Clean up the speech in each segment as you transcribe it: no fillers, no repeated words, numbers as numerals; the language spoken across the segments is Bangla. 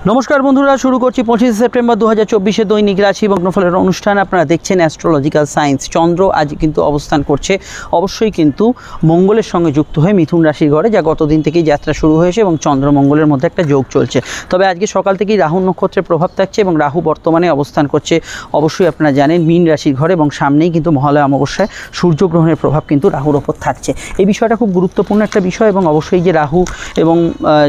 নমস্কার বন্ধুরা, শুরু করছি 25 সেপ্টেম্বর 2024 দৈনিক রাশি বগ্নফলের অনুষ্ঠান। আপনারা দেখছেন অ্যাস্ট্রোলজিক্যাল সায়েন্স। চন্দ্র আজ কিন্তু অবস্থান করছে অবশ্যই কিন্তু মঙ্গলের সঙ্গে যুক্ত হয়ে মিথুন রাশির ঘরে, যা গতদিন থেকেই যাত্রা শুরু হয়েছে এবং চন্দ্র মঙ্গলের মধ্যে একটা যোগ চলছে। তবে আজকে সকাল থেকেই রাহু নক্ষত্রের প্রভাব থাকছে এবং রাহু বর্তমানে অবস্থান করছে অবশ্যই আপনারা জানেন মীন রাশির ঘরে, এবং সামনেই কিন্তু মহালয়া অমাবস্যায় সূর্যগ্রহণের প্রভাব কিন্তু রাহুর ওপর থাকছে। এই বিষয়টা খুব গুরুত্বপূর্ণ একটা বিষয়, এবং অবশ্যই যে রাহু এবং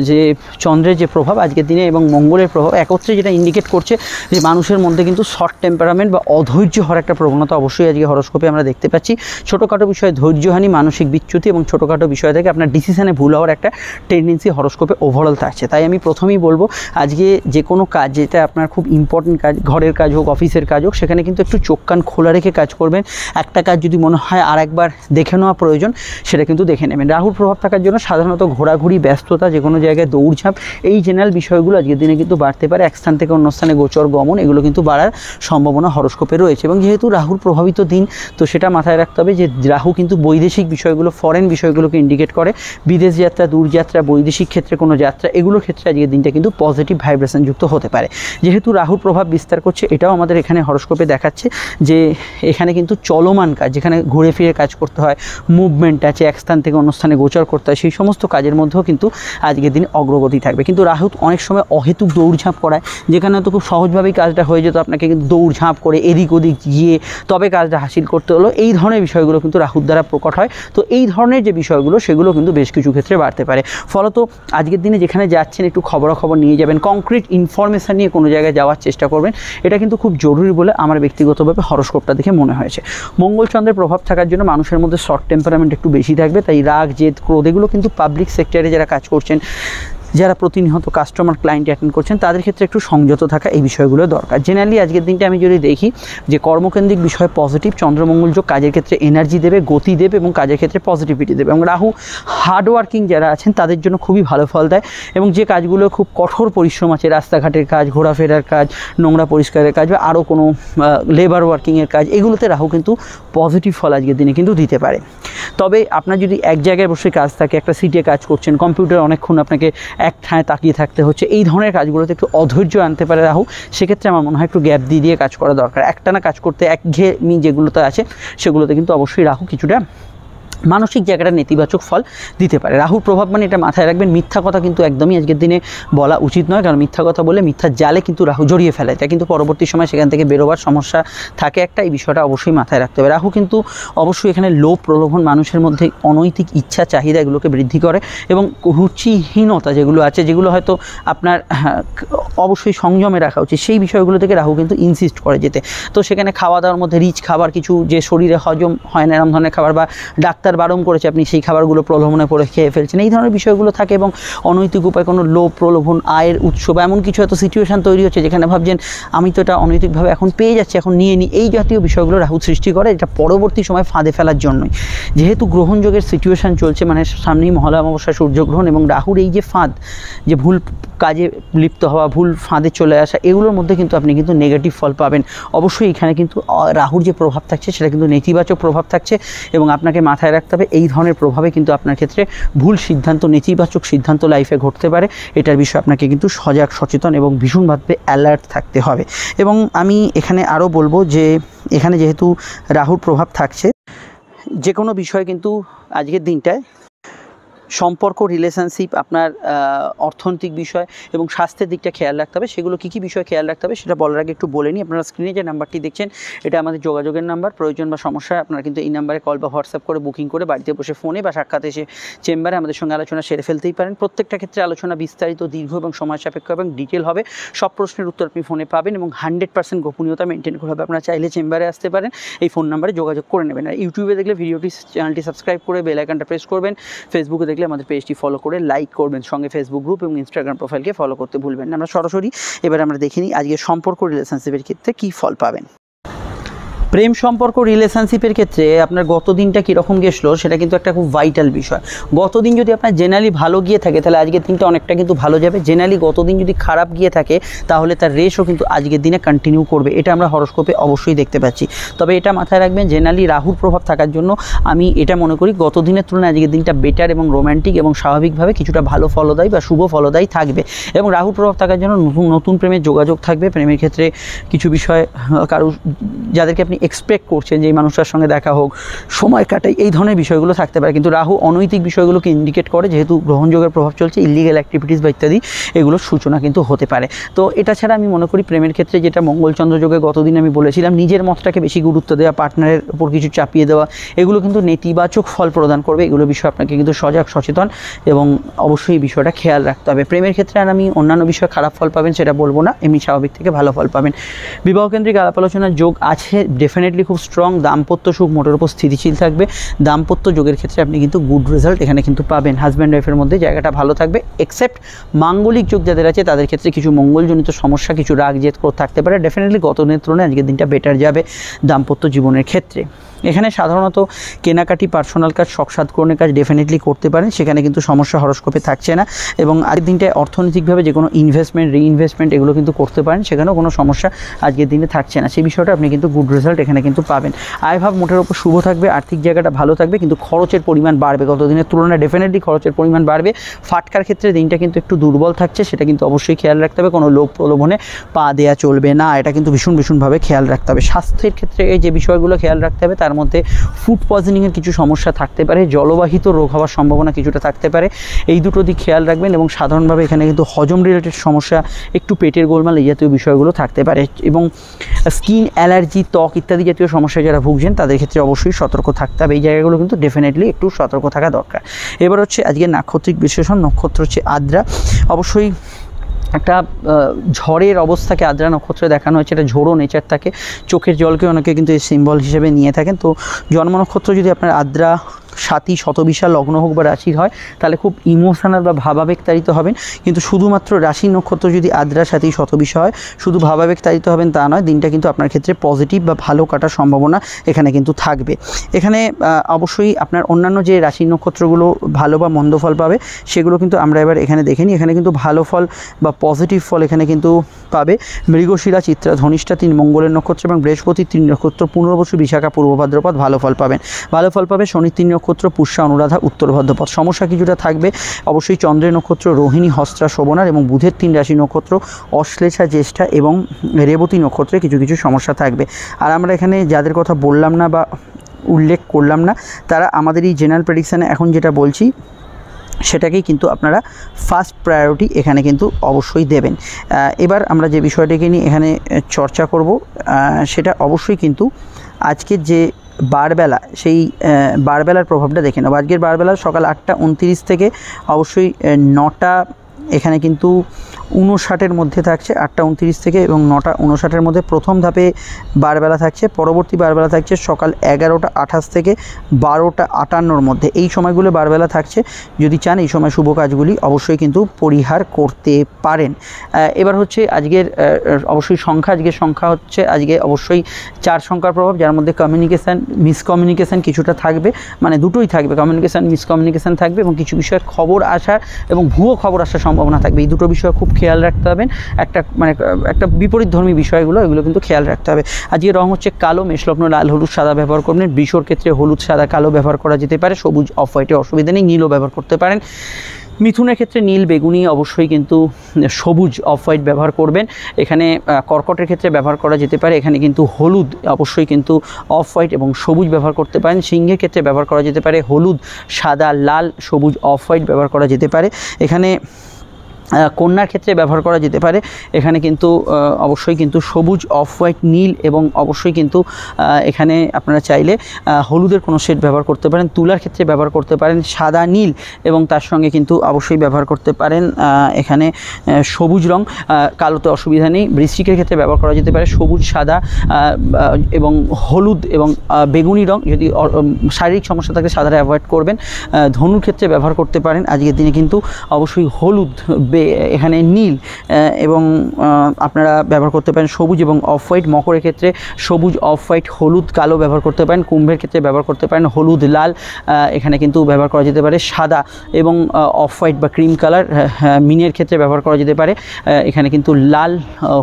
যে চন্দ্রের যে প্রভাব আজকের দিনে এবং মঙ্গলের প্রভাব একত্রে যেটা ইন্ডিকেট করছে যে মানুষের মধ্যে কিন্তু শর্ট টেম্পারামেন্ট বা অধৈর্য হওয়ার একটা প্রবণতা অবশ্যই আজকে হরোস্কোপে আমরা দেখতে পাচ্ছি। ছোটোখাটো বিষয়ে ধৈর্যহানি, মানসিক বিচ্যুতি এবং ছোটোখাটো বিষয় থেকে আপনার ডিসিশনে ভুল হওয়ার একটা টেন্ডেন্সি হরোস্কোপে ওভারঅল থাকছে। তাই আমি প্রথমেই বলবো, আজকে যে কোনো কাজ যেটা আপনার খুব ইম্পর্টেন্ট কাজ, ঘরের কাজ হোক, অফিসের কাজ হোক, সেখানে কিন্তু একটু চোখ কান খোলা রেখে কাজ করবেন। একটা কাজ যদি মনে হয় আর একবার দেখে নেওয়া প্রয়োজন, সেটা কিন্তু দেখে নেবেন। রাহুর প্রভাব থাকার জন্য সাধারণত ঘোরাঘুরি, ব্যস্ততা, যে কোনো জায়গায় দৌড়ঝাঁপ, এই জেনারেল বিষয়গুলো আজকের দিনে কিন্তু বাড়তে পারে। এক স্থান থেকে অন্য স্থানে গোচর গমন, এগুলো কিন্তু বাড়ার সম্ভাবনা হরোস্কোপে রয়েছে। এবং যেহেতু রাহুর প্রভাবিত দিন, তো সেটা মাথায় রাখতে হবে যে রাহু কিন্তু বৈদেশিক বিষয়গুলো, ফরেন বিষয়গুলোকে ইন্ডিকেট করে। বিদেশ যাত্রা, দূরযাত্রা, বৈদেশিক ক্ষেত্রে কোনো যাত্রা, এগুলোর ক্ষেত্রে আজকের দিনটা কিন্তু পজিটিভ ভাইব্রেশন যুক্ত হতে পারে। যেহেতু রাহুর প্রভাব বিস্তার করছে, এটাও আমাদের এখানে হরোস্কোপে দেখাচ্ছে যে এখানে কিন্তু চলমান কাজ, যেখানে ঘুরে ফিরে কাজ করতে হয়, মুভমেন্ট আছে, এক স্থান থেকে অন্য স্থানে গোচর করতে হয়, সেই সমস্ত কাজের মধ্যেও কিন্তু আজকের দিন অগ্রগতি থাকবে। কিন্তু রাহু অনেক সময় অহেতুক দৌড়ঝাঁপ করায়, যেখানে তো খুব সহজভাবেই কাজটা হয়ে যেত, আপনাকে কিন্তু দৌড়ঝাঁপ করে এদিক ওদিক গিয়ে তবে কাজটা হাসিল করতে হলো। এই ধরনের বিষয়গুলো কিন্তু রাহুর দ্বারা প্রকট হয়। তো এই ধরনের যে বিষয়গুলো, সেগুলো কিন্তু বেশ কিছু ক্ষেত্রে বাড়তে পারে। ফলত আজকের দিনে যেখানে যাচ্ছেন একটু খবরাখবর নিয়ে যাবেন, কংক্রিট ইনফরমেশান নিয়ে কোনো জায়গায় যাওয়ার চেষ্টা করবেন। এটা কিন্তু খুব জরুরি বলে আমার ব্যক্তিগতভাবে হরোস্কোপটা দেখে মনে হয়েছে। মঙ্গলচন্দ্রের প্রভাব থাকার জন্য মানুষের মধ্যে শর্ট টেম্পারামেন্ট একটু বেশি থাকবে। তাই রাগ, জেদ, ক্রোধ, এগুলো কিন্তু পাবলিক সেক্টরে যারা কাজ করছেন, যারা প্রতিনিয়ত কাস্টমার ক্লায়েন্ট অ্যাটেন্ড করছেন, তাদের ক্ষেত্রে একটু সংযত থাকা, এই বিষয়গুলো দরকার। জেনারেলি আজকের দিনটা আমি যদি দেখি যে কর্মকেন্দ্রিক বিষয় পজিটিভ, চন্দ্রমঙ্গল যোগ কাজের ক্ষেত্রে এনার্জি দেবে, গতি দেবে এবং কাজের ক্ষেত্রে পজিটিভিটি দেবে। এবং রাহু হার্ডওয়ার্কিং যারা আছেন তাদের জন্য খুবই ভালো ফল দেয়, এবং যে কাজগুলো খুব কঠোর পরিশ্রম আছে, রাস্তাঘাটের কাজ, ঘোরাফেরার কাজ, নোংরা পরিষ্কারের কাজ বা আরও কোনো লেবার ওয়ার্কিংয়ের কাজ, এগুলোতে রাহু কিন্তু পজিটিভ ফল আজকের দিনে কিন্তু দিতে পারে। তবে আপনার যদি এক জায়গায় বসে কাজ থাকে, একটা সিটে কাজ করছেন, কম্পিউটার অনেকক্ষণ আপনাকে এক ঠায় তাকিয়ে থাকতে হচ্ছে, এই ধরনের কাজগুলোতে একটু অধৈর্য আনতে পারে রাহু। সেক্ষেত্রে আমার মনে হয় একটু গ্যাপ দিয়ে কাজ করা দরকার। একটানা কাজ করতে একঘেয়েমি যেগুলোতে আছে, সেগুলোতে কিন্তু অবশ্যই রাহু কিছুটা মানসিক জায়গাটা নেতিবাচক ফল দিতে পারে। রাহুর প্রভাব মানে এটা মাথায় রাখবেন, মিথ্যা কথা কিন্তু একদমই আজকের দিনে বলা উচিত নয়, কারণ মিথ্যা কথা বলে মিথ্যা জালে কিন্তু রাহু জড়িয়ে ফেলে। এটা কিন্তু পরবর্তী সময় সেখান থেকে বেরোবার সমস্যা থাকে একটা, এই বিষয়টা অবশ্যই মাথায় রাখতে হবে। রাহু কিন্তু অবশ্যই এখানে লোভ, প্রলোভন, মানুষের মধ্যে অনৈতিক ইচ্ছা, চাহিদা, এগুলোকে বৃদ্ধি করে, এবং রুচিহীনতা যেগুলো আছে, যেগুলো হয়তো আপনার অবশ্যই সংযমে রাখা উচিত, সেই বিষয়গুলো থেকে রাহু কিন্তু ইনসিস্ট করে যেতে। তো সেখানে খাওয়া দাওয়ার মধ্যে রিচ খাবার, কিছু যে শরীরে হজম হয় না এরকম ধরনের খাবার, বা ডাক্তার বারণ করেছে, আপনি সেই খাবারগুলো প্রলোভনে পড়ে খেয়ে ফেলছেন, এই ধরনের বিষয়গুলো থাকে। এবং অনৈতিক উপায় কোনো লোভ, প্রলোভন, আয়ের উৎস বা এমন কিছু হয়তো সিচুয়েশান তৈরি হচ্ছে, যেখানে ভাবছেন আমি তো এটা অনৈতিকভাবে এখন পেয়ে যাচ্ছি, এখন নিয়ে নিই, এই জাতীয় বিষয়গুলো রাহু সৃষ্টি করে, এটা পরবর্তী সময় ফাঁদে ফেলার জন্যই। যেহেতু গ্রহণযোগের সিচুয়েশান চলছে, মানে সামনেই মহালয়া অমাবস্যা, সূর্যগ্রহণ, এবং রাহুর এই যে ফাঁদ, যে ভুল কাজে লিপ্ত হওয়া, ভুল ফাঁদে চলে আসা, এগুলোর মধ্যে কিন্তু আপনি কিন্তু নেগেটিভ ফল পাবেন। অবশ্যই এখানে কিন্তু রাহুর যে প্রভাব থাকছে, সেটা কিন্তু নেতিবাচক প্রভাব থাকছে, এবং আপনাকে মাথায় রাখতে হবে এই ধরনের প্রভাবে কিন্তু আপনার ক্ষেত্রে ভুল সিদ্ধান্ত, নেতিবাচক সিদ্ধান্ত লাইফে ঘটতে পারে। এটার বিষয়ে আপনাকে কিন্তু সজাগ, সচেতন এবং ভীষণভাবে অ্যালার্ট থাকতে হবে। এবং আমি এখানে আরও বলবো যে এখানে যেহেতু রাহুর প্রভাব থাকছে, যে কোনো বিষয় কিন্তু আজকের দিনটায় সম্পর্ক, রিলেশনশিপ, আপনার অর্থনৈতিক বিষয় এবং স্বাস্থ্যের দিকটা খেয়াল রাখতে হবে। সেগুলো কী কী বিষয় খেয়াল রাখতে হবে সেটা বলার আগে একটু বলে নিই। আপনারা স্ক্রিনে যে নাম্বারটি দেখছেন, এটা আমাদের যোগাযোগের নাম্বার। প্রয়োজন বা সমস্যা আপনারা কিন্তু এই নাম্বারে কল বা হোয়াটসঅ্যাপ করে বুকিং করে বাড়িতে বসে ফোনে বা সাক্ষাৎ এসে চেম্বারে আমাদের সঙ্গে আলোচনা সেরে ফেলতেই পারেন। প্রত্যেকটা ক্ষেত্রে আলোচনা বিস্তারিত, দীর্ঘ এবং সময় সাপেক্ষ এবং ডিটেল হবে। সব প্রশ্নের উত্তর আপনি ফোনে পাবেন, এবং 100% গোপনীয়তা মেনটেন করে হবে। আপনারা চাইলে চেম্বারে আসতে পারেন, এই ফোন নাম্বারে যোগাযোগ করে নেবেন। আর ইউটিউবে দেখলে চ্যানেলটি সাবস্ক্রাইব করে বেল আইকনটা প্রেস করবেন। ফেসবুকে দেখলে আমাদের পেজটি ফলো করে লাইক করবেন, সঙ্গে ফেসবুক গ্রুপ এবং ইনস্টাগ্রাম প্রোফাইলকে ফলো করতে ভুলবেন না। আমরা সরাসরি এবার আমরা দেখে নিই আজকে সম্পর্ক, রিলেশনশিপের ক্ষেত্রে কী ফল পাবেন। প্রেম সম্পর্ক রিলেশনশিপের ক্ষেত্রে আপনার গত দিনটা কীরকম গেছিলো সেটা কিন্তু একটা খুব ভাইটাল বিষয়। গত দিন যদি আপনার জেনারেলি ভালো গিয়ে থাকে তাহলে আজকের দিনটা অনেকটা কিন্তু ভালো যাবে। জেনারেলি গত দিন যদি খারাপ গিয়ে থাকে তাহলে তার রেশও কিন্তু আজকের দিনে কন্টিনিউ করবে, এটা আমরা হরোস্কোপে অবশ্যই দেখতে পাচ্ছি। তবে এটা মাথায় রাখবেন, জেনারেলি রাহুর প্রভাব থাকার জন্য আমি এটা মনে করি গত দিনের তুলনায় আজকের দিনটা বেটার এবং রোম্যান্টিক এবং স্বাভাবিকভাবে কিছুটা ভালো ফলদায়ী বা শুভ ফলদায়ী থাকবে। এবং রাহুর প্রভাব থাকার জন্য নতুন প্রেমের যোগাযোগ থাকবে। প্রেমের ক্ষেত্রে কিছু বিষয় কারো যাদেরকে আপনি এক্সপেক্ট করছেন যে এই মানুষটার সঙ্গে দেখা হোক, সময় কাটাই, এই ধরনের বিষয়গুলো থাকতে পারে। কিন্তু রাহু অনৈতিক বিষয়গুলোকে ইন্ডিকেট করে, যেহেতু গ্রহণযোগের প্রভাব চলছে, ইলিগাল অ্যাক্টিভিটিস বা ইত্যাদি এগুলোর সূচনা কিন্তু হতে পারে। তো এটা ছাড়া আমি মনে করি প্রেমের ক্ষেত্রে যেটা মঙ্গলচন্দ্র যোগে গতদিন আমি বলেছিলাম, নিজের মতটাকে বেশি গুরুত্ব দেওয়া, পার্টনারের উপর কিছু চাপিয়ে দেওয়া, এগুলো কিন্তু নেতিবাচক ফল প্রদান করবে। এগুলো বিষয়ে আপনাকে কিন্তু সজাগ সচেতন এবং অবশ্যই এই বিষয়টা খেয়াল রাখতে হবে। প্রেমের ক্ষেত্রে আর আমি অন্যান্য বিষয়ে খারাপ ফল পাবেন সেটা বলবো না, এমনি স্বাভাবিক থেকে ভালো ফল পাবেন। বিবাহকেন্দ্রিক আলাপ আলোচনার যোগ আছে, ডেফিনেটলি খুব স্ট্রং। দাম্পত্য সুখ মোটের উপর স্থিতিশীল থাকবে। দাম্পত্য যোগের ক্ষেত্রে আপনি কিন্তু গুড রেজাল্ট এখানে কিন্তু পাবেন। হাজব্যান্ড ওয়াইফের মধ্যে জায়গাটা ভালো থাকবে। এক্সেপ্ট মাঙ্গলিক যোগ যাদের আছে তাদের ক্ষেত্রে কিছু মঙ্গলজনিত সমস্যা, কিছু রাগ জেদ থাকতে পারে। ডেফিনেটলি গত দিনের তুলনায় আজকের দিনটা বেটার যাবে দাম্পত্য জীবনের ক্ষেত্রে। এখানে সাধারণত কেনাকাটি, পার্সোনাল কাজ, শখ সাধকরণের কাজ ডেফিনেটলি করতে পারেন, সেখানে কিন্তু সমস্যা হরোস্কোপে থাকছে না। এবং আজকের দিনটায় অর্থনৈতিকভাবে যে কোনো ইনভেস্টমেন্ট, রিইনভেস্টমেন্ট এগুলো কিন্তু করতে পারেন, সেখানেও কোনো সমস্যা আজকের দিনে থাকছে না। সেই বিষয়টা আপনি কিন্তু গুড রেজাল্ট এখানে কিন্তু পাবেন। আয়ভাব মোটের উপর শুভ থাকবে, আর্থিক জায়গাটা ভালো থাকবে, কিন্তু খরচের পরিমাণ বাড়বে। গত দিনের তুলনায় ডেফিনেটলি খরচের পরিমাণ বাড়বে। ফাটকার ক্ষেত্রে দিনটা কিন্তু একটু দুর্বল থাকছে, সেটা কিন্তু অবশ্যই খেয়াল রাখতে হবে। কোনো লোভ প্রলোভনে পা দেওয়া চলবে না, এটা কিন্তু ভীষণভাবে খেয়াল রাখতে হবে। স্বাস্থ্যের ক্ষেত্রে এই যে বিষয়গুলো খেয়াল রাখতে হবে, তার মধ্যে ফুড পয়জনিংয়ের কিছু সমস্যা থাকতে পারে, জলবাহিত রোগ হওয়ার সম্ভাবনা কিছুটা থাকতে পারে। এই দুটো দিক খেয়াল রাখবেন। এবং সাধারণভাবে এখানে কিন্তু হজম রিলেটেড সমস্যা, একটু পেটের গোলমাল, এই জাতীয় বিষয়গুলো থাকতে পারে। এবং স্কিন অ্যালার্জি, ত্বক ইত্যাদি জাতীয় সমস্যায় যারা ভুগছেন তাদের ক্ষেত্রে অবশ্যই সতর্ক থাকতে হবে। এই জায়গাগুলো কিন্তু ডেফিনেটলি একটু সতর্ক থাকা দরকার। এবার হচ্ছে আজকে নাক্ষত্রিক বিশ্লেষণ। নক্ষত্র হচ্ছে আদ্রা। অবশ্যই একটা ঝড়ের অবস্থাকে আদ্রা নক্ষত্রে দেখানো হয়েছে, এটা ঝোড়ো নেচার থাকে। চোখের জলকে অনেকে কিন্তু এই সিম্বল হিসেবে নিয়ে থাকেন। তো জন্ম নক্ষত্র যদি আপনার আদ্রা, সাথী, শতবিশা লগ্ন হোক বা রাশির হয় তাহলে খুব ইমোশনাল বা ভাবাবেগতাড়িত হবেন। কিন্তু শুধুমাত্র রাশি নক্ষত্র যদি আদ্রা, সাথী, শতবিশা হয়, শুধু ভাবাবেগতাড়িত হবেন তা নয়, দিনটা কিন্তু আপনার ক্ষেত্রে পজিটিভ বা ভালো কাটার সম্ভাবনা এখানে কিন্তু থাকবে। এখানে অবশ্যই আপনার অন্যান্য যে রাশি নক্ষত্রগুলো ভালো বা মন্দ ফল পাবে সেগুলো কিন্তু আমরা এবার এখানে দেখে নিই। এখানে কিন্তু ভালো ফল বা পজিটিভ ফল এখানে কিন্তু পাবে মৃগশিরা, চিত্রা, ধনিষ্ঠা 3 মঙ্গলের নক্ষত্র এবং বৃহস্পতি 3 নক্ষত্র, পুনর্বসু, বিশাখা, পূর্ব ভাদ্রপদ ভালো ফল পাবেন। ভালো ফল পাবে শনি 3 নক্ষত্র, পুষ্যা, অনুরাধা, উত্তর ভাদ্রপদ। সমস্যা কিছুটা থাকবে অবশ্যই চন্দ্রের নক্ষত্র রোহিণী, হস্তা, শোভনার এবং বুধের 3 রাশি নক্ষত্র অশ্লেষা, জ্যেষ্ঠা এবং রেবতী নক্ষত্রে কিছু সমস্যা থাকবে। আর আমরা এখানে যাদের কথা বললাম না বা উল্লেখ করলাম না, তারা আমাদের এই জেনারেল প্রেডিকশানে এখন যেটা বলছি সেটাকেই কিন্তু আপনারা ফার্স্ট প্রায়োরিটি এখানে কিন্তু অবশ্যই দেবেন। এবার আমরা যে বিষয়টাকে নিয়ে এখানে চর্চা করব সেটা অবশ্যই কিন্তু আজকের যে বারবেলা, সেই বারবেলার প্রভাবটা দেখে নেব। আজকের বারবেলা সকাল 8টা 29 থেকে অবশ্যই 9টা এখানে কিন্তু 59-এর মধ্যে থাকছে। 8টা 29 থেকে এবং 9টা 59-এর মধ্যে প্রথম ধাপে বারবেলা থাকছে। পরবর্তী বারবেলা থাকছে সকাল 11টা 28 থেকে 12টা 58-র মধ্যে। এই সময়গুলো বারবেলা থাকছে। যদি চান এই সময় শুভ কাজগুলি অবশ্যই কিন্তু পরিহার করতে পারেন। এবার হচ্ছে আজকের অবশ্যই সংখ্যা। আজকের সংখ্যা হচ্ছে আজকে অবশ্যই 4 সংখ্যার প্রভাব, যার মধ্যে কমিউনিকেশান, মিসকমিউনিকেশান কিছুটা থাকবে, মানে দুটোই থাকবে, কমিউনিকেশান, মিসকমিউনিকেশান থাকবে এবং কিছু বিষয়ের খবর আসা এবং ভুয়ো খবর আসার সম্ভাবনা থাকবে। এই দুটো বিষয় খুব খেয়াল রাখতে হবে। একটা বিপরীতধর্মী বিষয়গুলো, এগুলো কিন্তু খেয়াল রাখতে হবে। আজকে রং হচ্ছে কালো, মেষলগ্ন লাল, হলুদ, সাদা ব্যবহার করবেন। বৃষর ক্ষেত্রে হলুদ, সাদা, কালো ব্যবহার করা যেতে পারে। সবুজ, অফ হোয়াইটে অসুবিধা নেই, নীলও ব্যবহার করতে পারেন। মিথুনের ক্ষেত্রে নীল, বেগুনি, অবশ্যই কিন্তু সবুজ, অফ হোয়াইট ব্যবহার করবেন। এখানে কর্কটের ক্ষেত্রে ব্যবহার করা যেতে পারে, এখানে কিন্তু হলুদ, অবশ্যই কিন্তু অফ হোয়াইট এবং সবুজ ব্যবহার করতে পারেন। সিংহের ক্ষেত্রে ব্যবহার করা যেতে পারে হলুদ, সাদা, লাল, সবুজ, অফ হোয়াইট ব্যবহার করা যেতে পারে। এখানে কন্যার ক্ষেত্রে ব্যবহার করা যেতে পারে, এখানে কিন্তু অবশ্যই কিন্তু সবুজ, অফ হোয়াইট, নীল এবং অবশ্যই কিন্তু এখানে আপনারা চাইলে হলুদের কোনো শেড ব্যবহার করতে পারেন। তুলার ক্ষেত্রে ব্যবহার করতে পারেন সাদা, নীল এবং তার সঙ্গে কিন্তু অবশ্যই ব্যবহার করতে পারেন এখানে সবুজ রং, কালোতে অসুবিধা নেই। বৃশ্চিকের ক্ষেত্রে ব্যবহার করা যেতে পারে সবুজ, সাদা এবং হলুদ এবং বেগুনি রং। যদি শারীরিক সমস্যা থাকে সাদাটা অ্যাভয়েড করবেন। ধনুর ক্ষেত্রে ব্যবহার করতে পারেন আজকের দিনে কিন্তু অবশ্যই হলুদ, এখানে নীল এবং আপনারা ব্যবহার করতে পারেন সবুজ এবং অফ হোয়াইট। মকরের ক্ষেত্রে সবুজ, অফ হোয়াইট, হলুদ, কালো ব্যবহার করতে পারেন। কুম্ভের ক্ষেত্রে ব্যবহার করতে পারেন হলুদ, লাল, এখানে কিন্তু ব্যবহার করা যেতে পারে সাদা এবং অফ হোয়াইট বা ক্রিম কালার। মিনের ক্ষেত্রে ব্যবহার করা যেতে পারে এখানে কিন্তু লাল,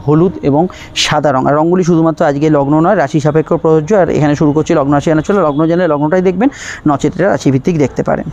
হলুদ এবং সাদা রঙ। আর রঙগুলি শুধুমাত্র আজকে লগ্ন নয়, রাশি সাপেক্ষ প্রযোজ্য। আর এখানে শুরু করছি লগ্ন রাশি আনা চলে। লগ্ন জানলে লগ্নটাই দেখবেন, নক্ষত্রের রাশিভিত্তিক দেখতে পারেন।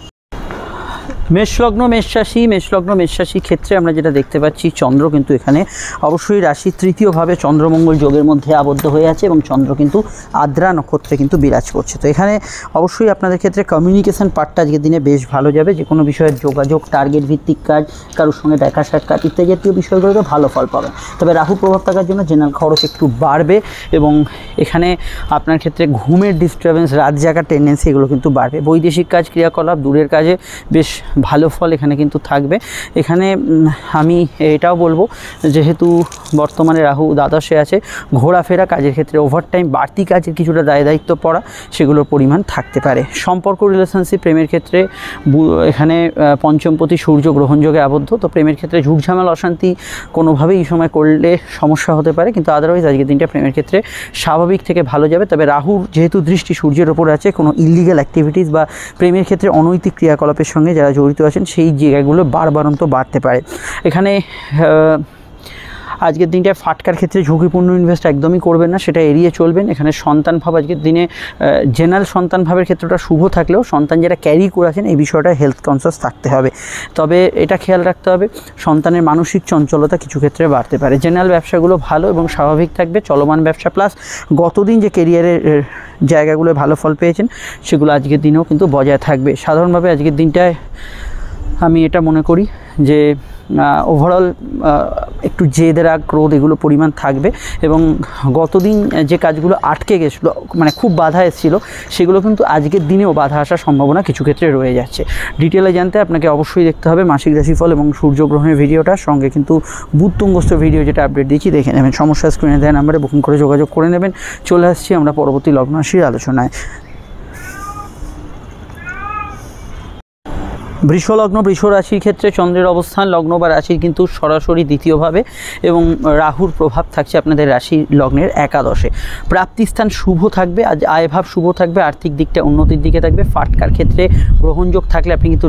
মেষলগ্ন, মেষরাশি। মেষলগ্ন, মেষরাশি ক্ষেত্রে আমরা যেটা দেখতে পাচ্ছি, চন্দ্র কিন্তু এখানে অবশ্যই রাশির তৃতীয়ভাবে চন্দ্রমঙ্গল যোগের মধ্যে আবদ্ধ হয়ে আছে এবং চন্দ্র কিন্তু আদ্রা নক্ষত্রে কিন্তু বিরাজ করছে। তো এখানে অবশ্যই আপনাদের ক্ষেত্রে কমিউনিকেশন পার্টটা আজকের দিনে বেশ ভালো যাবে। যে কোনো বিষয়ের যোগাযোগ, টার্গেট ভিত্তিক কাজ, কারোর সঙ্গে দেখা সাক্ষাৎ ইত্যাদি জাতীয় বিষয়গুলোতে ভালো ফল পাবেন। তবে রাহু প্রভাব থাকার জন্য জেনারেল খরচ একটু বাড়বে এবং এখানে আপনার ক্ষেত্রে ঘুমের ডিস্টারবেন্স, রাত জাগার টেন্ডেন্সি এগুলো কিন্তু বাড়বে। বৈদেশিক কাজ, ক্রিয়াকলাপ, দূরের কাজে বেশ ভালো ফল এখানে কিন্তু থাকবে। এখানে আমি এটাও বলবো, যেহেতু বর্তমানে রাহু দ্বাদশে আছে, ঘোরাফেরা, কাজের ক্ষেত্রে ওভারটাইম, বাড়তি কাজের কিছুটা দায়িত্ব পড়া, সেগুলোর পরিমাণ থাকতে পারে। সম্পর্ক, রিলেশনশিপ, প্রেমের ক্ষেত্রে এখানে পঞ্চমপতি সূর্য গ্রহণযোগে আবদ্ধ। তো প্রেমের ক্ষেত্রে ঝুঁকঝামেলা, অশান্তি কোনোভাবেই এই সময় করলে সমস্যা হতে পারে, কিন্তু আদারওয়াইজ আজকের দিনটা প্রেমের ক্ষেত্রে স্বাভাবিক থেকে ভালো যাবে। তবে রাহুর যেহেতু দৃষ্টি সূর্যের ওপর আছে, কোনো ইলিগাল অ্যাক্টিভিটিস বা প্রেমের ক্ষেত্রে অনৈতিক ক্রিয়াকলাপের সঙ্গে যারা জড়িত আছেন সেই জায়গাগুলো বারবারন্ত বাড়তে পারে। এখানে আজকের দিনটায় ফাটকার ক্ষেত্রে ঝুঁকিপূর্ণ ইনভেস্ট একদমই করবেন না, সেটা এড়িয়ে চলবেন। এখানে সন্তান ভাব আজকের দিনে জেনারেল সন্তান ভাবের ক্ষেত্রটা শুভ থাকলেও সন্তান যারা ক্যারি করেছেন এই বিষয়টা হেলথ কনসিয়াস থাকতে হবে। তবে এটা খেয়াল রাখতে হবে, সন্তানের মানসিক চঞ্চলতা কিছু ক্ষেত্রে বাড়তে পারে। জেনারেল ব্যবসাগুলো ভালো এবং স্বাভাবিক থাকবে, চলমান ব্যবসা প্লাস গতদিন যে কেরিয়ারের জায়গাগুলো ভালো ফল পেয়েছেন সেগুলো আজকের দিনেও কিন্তু বজায় থাকবে। সাধারণভাবে আজকের দিনটায় আমি এটা মনে করি যে ওভারঅল একটু জেদ, রাগ, ক্রোধ এগুলো পরিমাণ থাকবে এবং গতদিন যে কাজগুলো আটকে গেছিলো, মানে খুব বাধা এসেছিলো, সেগুলো কিন্তু আজকের দিনেও বাধা আসার সম্ভাবনা কিছু ক্ষেত্রে রয়ে যাচ্ছে। ডিটেলে জানতে আপনাকে অবশ্যই দেখতে হবে মাসিক রাশিফল এবং সূর্যগ্রহণের ভিডিওটার সঙ্গে কিন্তু বুধ তুঙ্গস্থ ভিডিও যেটা আপডেট দিচ্ছি দেখে নেবেন। সমস্যা স্ক্রিনে দেওয়া নাম্বারে বুকিং করে যোগাযোগ করে নেবেন। চলে আসছি আমরা পরবর্তী লগ্ন রাশির আলোচনায়। বৃষলগ্ন, বৃষ রাশির ক্ষেত্রে চন্দ্রের অবস্থান লগ্ন বা রাশির কিন্তু সরাসরি দ্বিতীয়ভাবে এবং রাহুর প্রভাব থাকছে আপনাদের রাশি লগ্নের একাদশে। প্রাপ্তিস্থান শুভ থাকবে, আজ আয়ভাব শুভ থাকবে, আর্থিক দিকটা উন্নতির দিকে থাকবে। ফাটকার ক্ষেত্রে গ্রহণযোগ থাকলে আপনি কিন্তু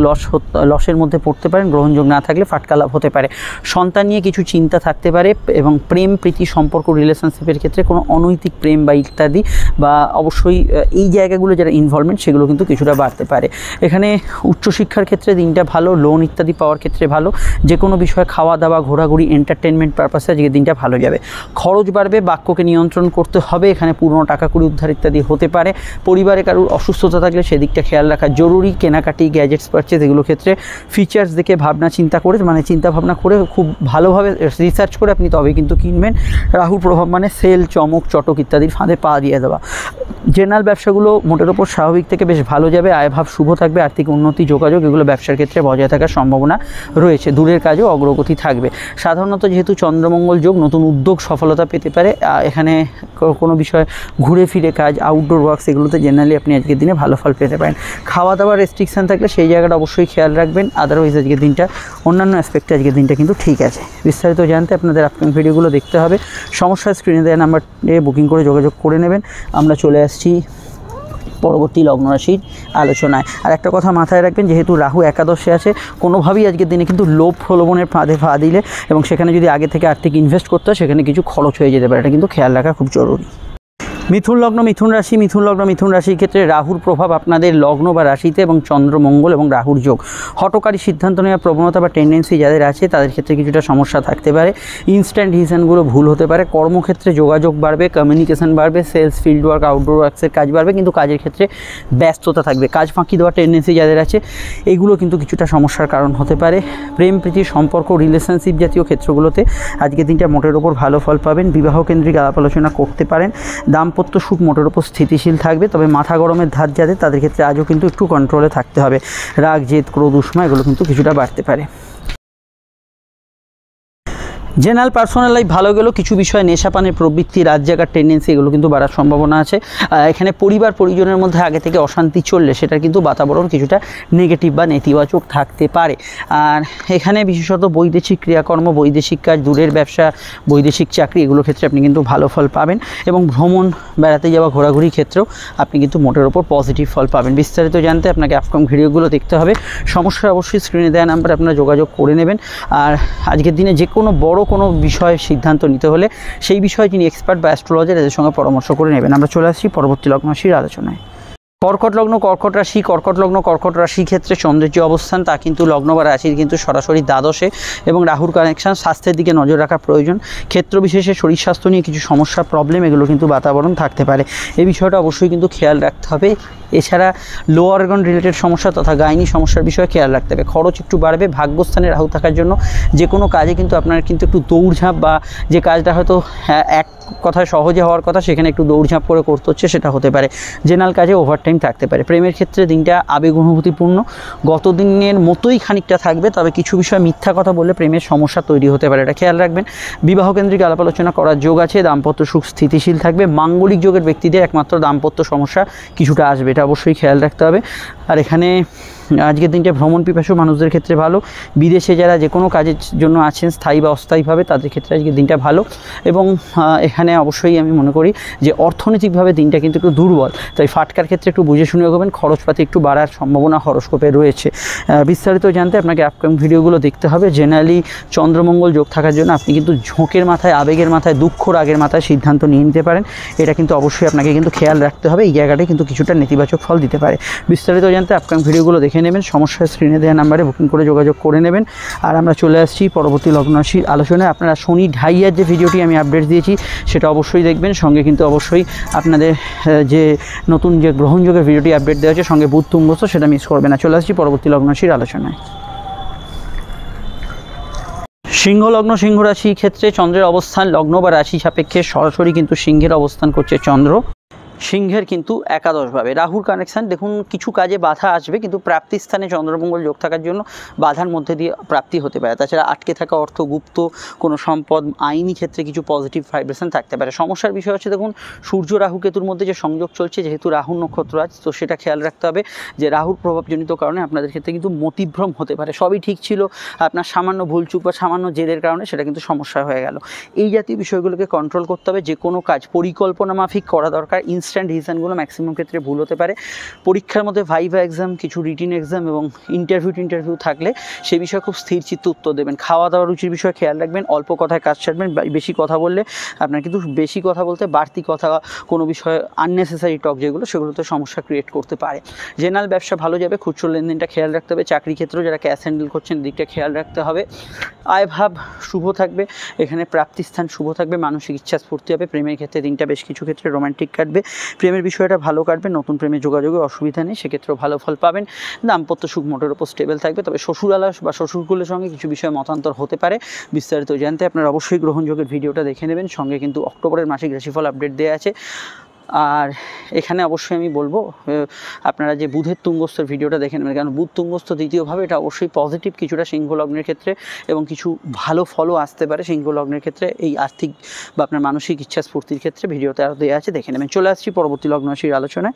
লসের মধ্যে পড়তে পারেন, গ্রহণযোগ না থাকলে ফাটকা লাভ হতে পারে। সন্তান নিয়ে কিছু চিন্তা থাকতে পারে এবং প্রেম, প্রীতি, সম্পর্ক, রিলেশনশিপের ক্ষেত্রে কোনো অনৈতিক প্রেম বা ইত্যাদি বা অবশ্যই এই জায়গাগুলো যারা ইনভলভমেন্ট সেগুলো কিন্তু কিছুটা বাড়তে পারে। এখানে উচ্চশিক্ষার ক্ষেত্রে দিনটা ভালো, লোন ইত্যাদি পাওয়ার ক্ষেত্রে ভালো। যে কোনো বিষয়ে খাওয়া দাওয়া, ঘোরাঘুরি, এন্টারটেনমেন্ট পারপাসে আজকে দিনটা ভালো যাবে। খরচ বাড়বে, বাক্যকে নিয়ন্ত্রণ করতে হবে। এখানে পুরনো টাকা কড়ি উদ্ধার ইত্যাদি হতে পারে। পরিবারে কারোর অসুস্থতা থাকলে সেদিকটা খেয়াল রাখা জরুরি। কেনাকাটি, গ্যাজেটস পারচেজ এগুলো ক্ষেত্রে ফিচার্স দেখে ভাবনা চিন্তা করে, মানে চিন্তা ভাবনা করে খুব ভালোভাবে রিসার্চ করে আপনি তবেই কিন্তু কিনবেন। রাহুর প্রভাব মানে সেল, চমক, চটক ইত্যাদির ফাঁদে পা দিয়ে দেওয়া। জেনারেল ব্যবসাগুলো মোটের ওপর স্বাভাবিক থেকে বেশ ভালো যাবে। আয়ভাব শুভ থাকবে, আর্থিক উন্নতি, যোগাযোগ এগুলো ব্যবসার ক্ষেত্রে বজায় থাকার সম্ভাবনা রয়েছে। দূরের কাজেও অগ্রগতি থাকবে। সাধারণত যেহেতু চন্দ্রমঙ্গল যোগ, নতুন উদ্যোগ সফলতা পেতে পারে। এখানে কোনো বিষয় ঘুরে ফিরে কাজ, আউটডোর ওয়ার্কস এগুলোতে জেনারেলি আপনি আজকের দিনে ভালো ফল পেতে পারেন। খাওয়া দাওয়ার রেস্ট্রিকশান থাকলে সেই জায়গাটা অবশ্যই খেয়াল রাখবেন। আদারওয়াইজ আজকের দিনটা অন্যান্য অ্যাসপেক্টে আজকের দিনটা কিন্তু ঠিক আছে। বিস্তারিত জানতে আপনাদের আপকামিং ভিডিওগুলো দেখতে হবে। সমস্যা স্ক্রিনে দেওয়া নাম্বারে বুকিং করে যোগাযোগ করে নেবেন। আমরা চলে আসছি পরবর্তী লগ্ন রাশির আলোচনায়। আর একটা কথা মাথায় রাখবেন, যেহেতু রাহু একাদশে আছে, কোনোভাবেই আজকের দিনে কিন্তু লোভ প্রলোভনের ফাঁদে পা দিলে এবং সেখানে যদি আগে থেকে আর্থিক ইনভেস্ট করতে হয় সেখানে কিছু খরচ হয়ে যেতে পারে, এটা কিন্তু খেয়াল রাখা খুব জরুরি। মিথুন লগ্ন, মিথুন রাশি। মিথুন লগ্ন, মিথুন রাশির ক্ষেত্রে রাহুর প্রভাব আপনাদের লগ্ন বা রাশিতে এবং চন্দ্র, মঙ্গল এবং রাহুর যোগ। হঠকারী সিদ্ধান্ত নেওয়ার প্রবণতা বা টেন্ডেন্সি যাদের আছে তাদের ক্ষেত্রে কিছুটা সমস্যা থাকতে পারে। ইনস্ট্যান্ট ডিসিশনগুলো ভুল হতে পারে। কর্মক্ষেত্রে যোগাযোগ বাড়বে, কমিউনিকেশন বাড়বে, সেলস, ফিল্ড ওয়ার্ক, আউটডোর ওয়ার্কসের কাজ বাড়বে, কিন্তু কাজের ক্ষেত্রে ব্যস্ততা থাকবে। কাজ ফাঁকি দেওয়ার টেন্ডেন্সি যাদের আছে এগুলো কিন্তু কিছুটা সমস্যার কারণ হতে পারে। প্রেম, প্রীতি, সম্পর্ক, রিলেশনশিপ জাতীয় ক্ষেত্রগুলোতে আজকের দিনটা মোটের ওপর ভালো ফল পাবেন। বিবাহ কেন্দ্রিক আলাপ আলোচনা করতে পারেন। দাম্পত্য সুখ মোটের ওপর স্থিতিশীল থাকবে। তবে মাথা গরমের ধার যাদের তাদের ক্ষেত্রে আজও কিন্তু একটু কন্ট্রোলে থাকতে হবে। রাগ, জেদ, ক্রোধ, উষ্মা এগুলো কিন্তু কিছুটা বাড়তে পারে। জেনারেল পার্সোনাল লাইফ ভালো গেলেও কিছু বিষয়ে নেশাপানের প্রবৃত্তি, রাত জাগার টেন্ডেন্সি এগুলো কিন্তু বাড়ার সম্ভাবনা আছে। এখানে পরিবার পরিজনের মধ্যে আগে থেকে অশান্তি চললে সেটার কিন্তু বাতাবরণ কিছুটা নেগেটিভ বা নেতিবাচক থাকতে পারে। আর এখানে বিশেষত বৈদেশিক ক্রিয়াকর্ম, বৈদেশিক কাজ, দূরের ব্যবসা, বৈদেশিক চাকরি এগুলোর ক্ষেত্রে আপনি কিন্তু ভালো ফল পাবেন এবং ভ্রমণ, বেড়াতে যাওয়া, ঘোরাঘুরির ক্ষেত্রেও আপনি কিন্তু মোটের ওপর পজিটিভ ফল পাবেন। বিস্তারিত জানতে আপনাকে আপকামিং ভিডিওগুলো দেখতে হবে। সমস্যা অবশ্যই স্ক্রিনে দেওয়া নাম্বারে আপনারা যোগাযোগ করে নেবেন। আর আজকের দিনে যে কোনো বড় কোনো বিষয়ে সিদ্ধান্ত নিতে হলে সেই বিষয়ে যিনি এক্সপার্ট বা অ্যাস্ট্রোলজার এদের সঙ্গে পরামর্শ করে নেবেন। আমরা চলে আসছি পরবর্তী লগ্ন রাশির আলোচনায়। কর্কট লগ্ন, কর্কট রাশি। কর্কট লগ্ন, কর্কট রাশির ক্ষেত্রে চন্দ্রের যে অবস্থান তা কিন্তু লগ্ন বা রাশির কিন্তু সরাসরি দ্বাদশে এবং রাহুর কানেকশান। স্বাস্থ্যের দিকে নজর রাখা প্রয়োজন। ক্ষেত্র বিশেষে শরীর স্বাস্থ্য নিয়ে কিছু সমস্যা, প্রবলেম এগুলো কিন্তু বাতাবরণ থাকতে পারে। এই বিষয়টা অবশ্যই কিন্তু খেয়াল রাখতে হবে। এছাড়া লো অর্গান রিলেটেড সমস্যা তথা গাইনি সমস্যার বিষয়ে খেয়াল রাখতে হবে। খরচ একটু বাড়বে। ভাগ্যস্থানে রাহু থাকার জন্য যে কোনো কাজে কিন্তু আপনার কিন্তু একটু দৌড়ঝাঁপ বা যে কাজটা হয়তো এক কথায় সহজে হওয়ার কথা সেখানে একটু দৌড়ঝাঁপ করে করতে হচ্ছে সেটা হতে পারে। জেনারেল কাজে ওভারটাইম থাকতে পারে। প্রেমের ক্ষেত্রে দিনটা আবেগ অনুভূতিপূর্ণ, গত দিনের মতোই খানিকটা থাকবে, তবে কিছু বিষয় মিথ্যা কথা বললে প্রেমের সমস্যা তৈরি হতে পারে, এটা খেয়াল রাখবেন। বিবাহকেন্দ্রিক আলাপ আলোচনা করার যোগ আছে। দাম্পত্য সুখ স্থিতিশীল থাকবে। মাঙ্গলিক যোগের ব্যক্তিদের একমাত্র দাম্পত্য সমস্যা কিছুটা আসবে, এটা অবশ্যই খেয়াল রাখতে হবে। আর এখানে আজকের দিনটা ভ্রমণ পিপাসু মানুষদের ক্ষেত্রে ভালো। বিদেশে যারা যে কোনো কাজের জন্য আছেন স্থায়ী বা অস্থায়ীভাবে তাদের ক্ষেত্রে আজকের দিনটা ভালো। এবং এখানে অবশ্যই আমি মনে করি যে অর্থনৈতিকভাবে দিনটা কিন্তু একটু দুর্বল, তাই ফাটকার ক্ষেত্রে একটু বুঝে শুনে এগোবেন। খরচপাতি একটু বাড়ার সম্ভাবনা হরস্কোপে রয়েছে। বিস্তারিত জানতে আপনাকে আপকামিং ভিডিওগুলো দেখতে হবে। জেনারেলি চন্দ্রমঙ্গল যোগ থাকার জন্য আপনি কিন্তু ঝোঁকের মাথায়, আবেগের মাথায়, দুঃখ রাগের মাথায় সিদ্ধান্ত নিয়ে নিতে পারেন, এটা কিন্তু অবশ্যই আপনাকে কিন্তু খেয়াল রাখতে হবে। এই জায়গাটায় কিন্তু কিছুটা নেতিবাচক ফল দিতে পারে। বিস্তারিত জানতে আপকামিং ভিডিওগুলো দেখে নেবেন। সমস্যা স্ক্রিনে দেওয়া নাম্বারে বুকিং করে যোগাযোগ করে নেবেন। আর আমরা চলে আসছি পরবর্তী লগ্ন রাশির আলোচনায়। আপনারা শনি ঢাইয়ার যে ভিডিওটি আমি আপডেট দিয়েছি সেটা অবশ্যই দেখবেন। সঙ্গে কিন্তু অবশ্যই আপনাদের যে নতুন যে গ্রহণযোগের ভিডিওটি আপডেট দেওয়া হচ্ছে সঙ্গে বুধ তুঙ্গস্থ, সেটা মিস করবে না। চলে আসছি পরবর্তী লগ্ন রাশির আলোচনায়। সিংহ লগ্ন, সিংহ রাশি ক্ষেত্রে চন্দ্রের অবস্থান লগ্ন বা রাশি সাপেক্ষে সরাসরি কিন্তু সিংহের অবস্থান করছে চন্দ্র। সিংহের কিন্তু একাদশভাবে রাহুর কানেকশান। দেখুন কিছু কাজে বাধা আসবে, কিন্তু প্রাপ্তির স্থানে চন্দ্রমঙ্গল যোগ থাকার জন্য বাধার মধ্যে দিয়ে প্রাপ্তি হতে পারে। তাছাড়া আটকে থাকা অর্থ, গুপ্ত কোনো সম্পদ, আইনি ক্ষেত্রে কিছু পজিটিভ ভাইব্রেশন থাকতে পারে। সমস্যার বিষয় হচ্ছে দেখুন সূর্য রাহু কেতুর মধ্যে যে সংযোগ চলছে, যেহেতু রাহুর নক্ষত্র আছে তো সেটা খেয়াল রাখতে হবে যে রাহুর প্রভাবজনিত কারণে আপনাদের ক্ষেত্রে কিন্তু মতিভ্রম হতে পারে। সবই ঠিক ছিল, আপনার সামান্য ভুলচুক বা সামান্য জেদের কারণে সেটা কিন্তু সমস্যা হয়ে গেল। এই জাতীয় বিষয়গুলোকে কন্ট্রোল করতে হবে। যে কোনো কাজ পরিকল্পনা মাফিক করা দরকার। ইনস্ট্যান্ট ডিসিশনগুলো ম্যাক্সিমাম ক্ষেত্রে ভুল হতে পারে। পরীক্ষার মধ্যে ভাইভা এক্সাম, কিছু রিটিন এক্সাম এবং ইন্টারভিউ থাকলে সে বিষয়ে খুব স্থির চিত্তে উত্তর দেবেন। খাওয়া দাওয়া রুচির বিষয়ে খেয়াল রাখবেন। অল্প কথায় কাজ ছাড়বেন। বেশি কথা বললে আপনার কিন্তু বেশি কথা বলতে বাড়তি কথা, কোনো বিষয়ে আননেসেসারি টক যেগুলো সেগুলোতে সমস্যা ক্রিয়েট করতে পারে। জেনারেল ব্যবসা ভালো যাবে। খুচরো লেনদেনটা খেয়াল রাখতে হবে। চাকরি ক্ষেত্রেও যারা ক্যাশ হ্যান্ডেল করছেন দিকটা খেয়াল রাখতে হবে। আয়ভাব শুভ থাকবে। এখানে প্রাপ্তিস্থান শুভ থাকবে। মানসিক ইচ্ছা স্ফূর্তি হবে। প্রেমের ক্ষেত্রে দিনটা বেশ কিছু ক্ষেত্রে রোমান্টিক কাটবে। প্রেমের বিষয়টা ভালো কাটবে। নতুন প্রেমে যোগাযোগে অসুবিধা নেই, সেক্ষেত্রেও ভালো ফল পাবেন। দাম্পত্য সুখ মোটের ওপর স্টেবল থাকবে। তবে শ্বশুরালয় বা শ্বশুরকুলের সঙ্গে কিছু বিষয়ে মতান্তর হতে পারে। বিস্তারিত জানতে আপনারা অবশ্যই গ্রহণযোগের ভিডিওটা দেখে নেবেন। সঙ্গে কিন্তু অক্টোবরের মাসিক রাশিফল আপডেট দেওয়া আছে। আর এখানে অবশ্যই আমি বলবো আপনারা যে বুধের তুঙ্গস্থর ভিডিওটা দেখে নেবেন, কারণ বুধ তুঙ্গস্থ দ্বিতীয়ভাবে এটা অবশ্যই পজিটিভ কিছুটা সিংহ লগ্নের ক্ষেত্রে এবং কিছু ভালো ফলও আসতে পারে সিংহ লগ্নের ক্ষেত্রে। এই আর্থিক বা আপনার মানসিক ইচ্ছা স্ফূর্তির ক্ষেত্রে ভিডিওতে আরও দেওয়া আছে, দেখে নেবেন। চলে আসছি পরবর্তী লগ্ন রাশির আলোচনায়।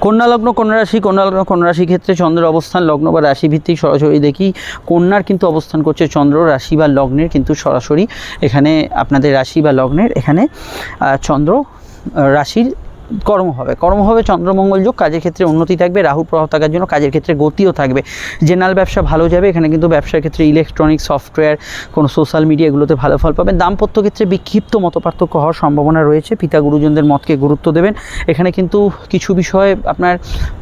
কন্যা লগ্ন, কন্যা রাশি। কন্যা লগ্ন, কন্যা রাশি ক্ষেত্রে চন্দ্রের অবস্থান লগ্ন বা রাশি ভিত্তিক সরাসরি দেখি কন্যার কিন্তু অবস্থান করছে চন্দ্র। রাশি বা লগ্নের কিন্তু সরাসরি এখানে আপনাদের রাশি বা লগ্নের এখানে চন্দ্র রাশির কর্মভাবে চন্দ্রমঙ্গল যোগ। কাজের ক্ষেত্রে উন্নতি থাকবে। রাহুর প্রভাব থাকার জন্য কাজের ক্ষেত্রে গতিও থাকবে। জেনারেল ব্যবসা ভালো যাবে। এখানে কিন্তু ব্যবসার ক্ষেত্রে ইলেকট্রনিক্স, সফটওয়্যার, কোনো সোশ্যাল মিডিয়া এগুলোতে ভালো ফল পাবেন। দাম্পত্য ক্ষেত্রে বিক্ষিপ্ত মতপার্থক্য হওয়ার সম্ভাবনা রয়েছে। পিতা গুরুজনদের মতকে গুরুত্ব দেবেন। এখানে কিন্তু কিছু বিষয়ে আপনার